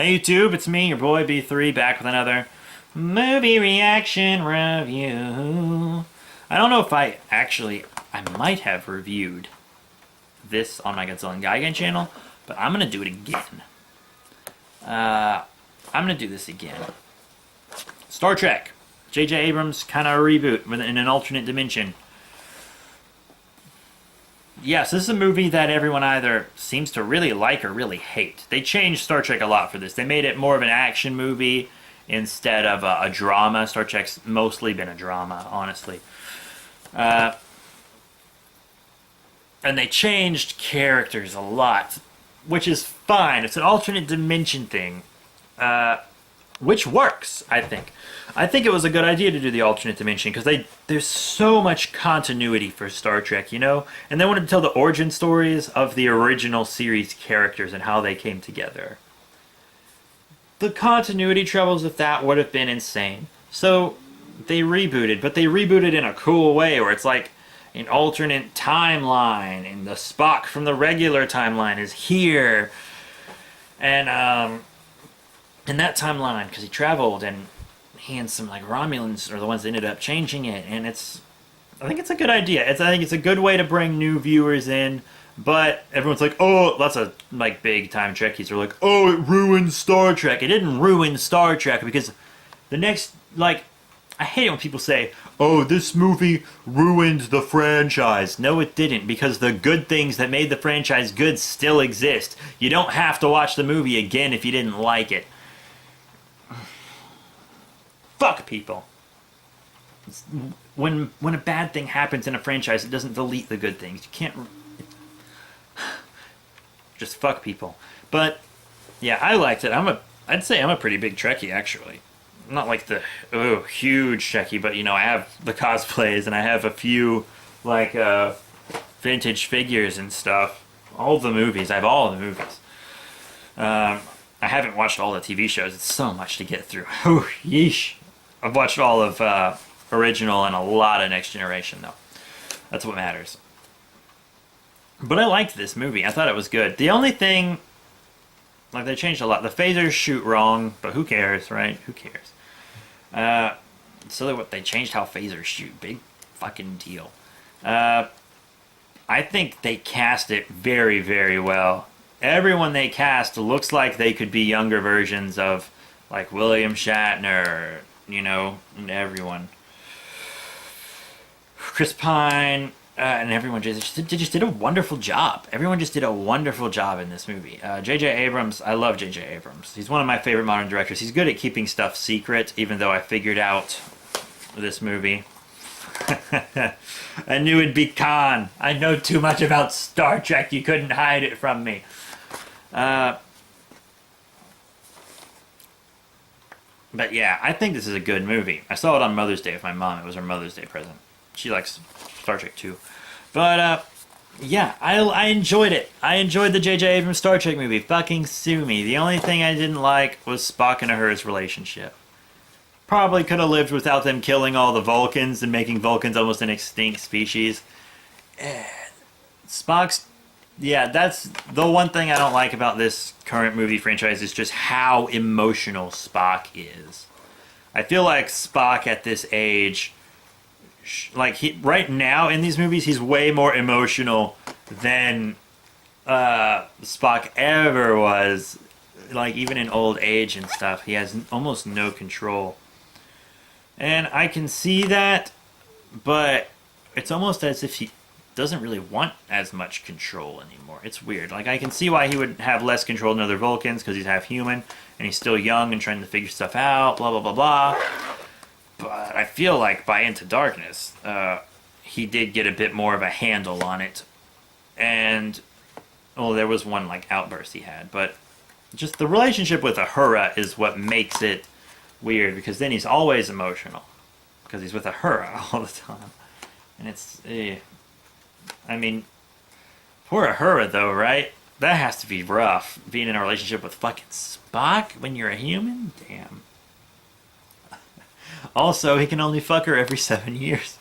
Hey YouTube, it's me, your boy B3, back with another movie reaction review. I don't know if I might have reviewed this on my Godzilla and Gigan channel, but I'm gonna do it again. I'm gonna do this again. Star Trek. J.J. Abrams kind of reboot in an alternate dimension. Yes, this is a movie that everyone either seems to really like or really hate. They changed Star Trek a lot for this. They made it more of an action movie instead of a drama. Star Trek's mostly been a drama, honestly. And they changed characters a lot, which is fine. It's an alternate dimension thing, which works, I think. I think it was a good idea to do the alternate dimension because there's so much continuity for Star Trek, you know? And they wanted to tell the origin stories of the original series characters and how they came together. The continuity troubles with that would have been insane. So they rebooted, but they rebooted in a cool way where it's like an alternate timeline and the Spock from the regular timeline is here. And in that timeline, because he traveled and he and some like Romulans are the ones that ended up changing it, and I think it's a good idea. I think it's a good way to bring new viewers in, but everyone's like, oh, lots of like big time Trekkies are like, oh, it ruined Star Trek. It didn't ruin Star Trek because the next, like, I hate it when people say, oh, this movie ruined the franchise. No, it didn't, because the good things that made the franchise good still exist. You don't have to watch the movie again if you didn't like it. Fuck people. When a bad thing happens in a franchise, it doesn't delete the good things. You can't just fuck people. But yeah, I liked it. I'd say I'm a pretty big Trekkie, actually. I'm not like the huge Trekkie, but you know, I have the cosplays and I have a few like vintage figures and stuff. All the movies. I have all the movies. I haven't watched all the TV shows. It's so much to get through. Oh, yeesh. I've watched all of original and a lot of Next Generation, though. That's what matters. But I liked this movie. I thought it was good. The only thing, like, they changed a lot. The phasers shoot wrong, but who cares, right? Who cares? So they changed how phasers shoot. Big fucking deal. I think they cast it very, very well. Everyone they cast looks like they could be younger versions of, like, William Shatner, you know, and everyone. Chris Pine, and everyone just did a wonderful job. Everyone just did a wonderful job in this movie. J.J. Abrams, I love J.J. Abrams. He's one of my favorite modern directors. He's good at keeping stuff secret, even though I figured out this movie. I knew it'd be Khan. I know too much about Star Trek. You couldn't hide it from me. But yeah, I think this is a good movie. I saw it on Mother's Day with my mom. It was her Mother's Day present. She likes Star Trek too. But yeah, I enjoyed it. I enjoyed the J.J. Abrams Star Trek movie. Fucking sue me. The only thing I didn't like was Spock and Uhura's relationship. Probably could have lived without them killing all the Vulcans and making Vulcans almost an extinct species. Spock's... Yeah, that's the one thing I don't like about this current movie franchise is just how emotional Spock is. I feel like Spock at this age, like right now in these movies, he's way more emotional than Spock ever was. Like even in old age and stuff, he has almost no control. And I can see that, but it's almost as if he doesn't really want as much control anymore. It's weird. Like, I can see why he would have less control than other Vulcans, because he's half human, and he's still young and trying to figure stuff out, blah, blah, blah, blah. But I feel like by Into Darkness, he did get a bit more of a handle on it. And, well, there was one, like, outburst he had, but just the relationship with Uhura is what makes it weird, because then he's always emotional, because he's with Uhura all the time. And it's... I mean, poor Uhura, though, right? That has to be rough, being in a relationship with fucking Spock when you're a human? Damn. Also, he can only fuck her every 7 years.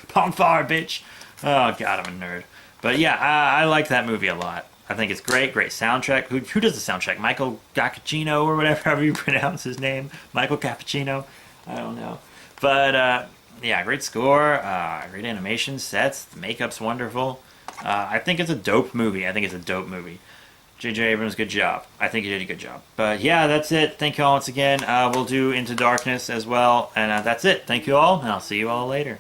Pom far, bitch! Oh, God, I'm a nerd. But yeah, I like that movie a lot. I think it's great. Great soundtrack. Who does the soundtrack? Michael Giacchino or whatever, however you pronounce his name. Michael Cappuccino. I don't know. But yeah, great score. Great animation, sets. The makeup's wonderful. I think it's a dope movie. J.J. Abrams, good job. I think he did a good job. But yeah, that's it. Thank you all once again. We'll do Into Darkness as well. And that's it. Thank you all, and I'll see you all later.